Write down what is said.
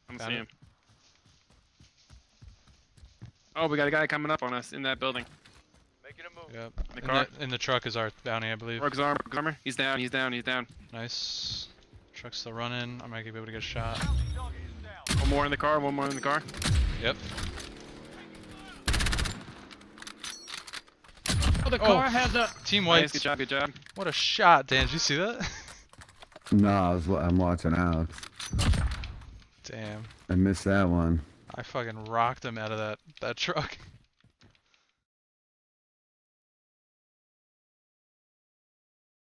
I'm Got seeing it. him. Oh, we got a guy coming up on us in that building. Making a move. Yep. In the car. In the truck is our bounty, I believe. Rogue's armor. He's down. He's down. He's down. Nice. Truck's still running. I might be able to get a shot. Target is down. One more in the car. One more in the car. Yep. Oh, the car has a. Team Nice. White. Good job. Good job. What a shot, Dan. Did you see that? No, I'm watching Alex. Damn. I missed that one. I fucking rocked him out of that truck.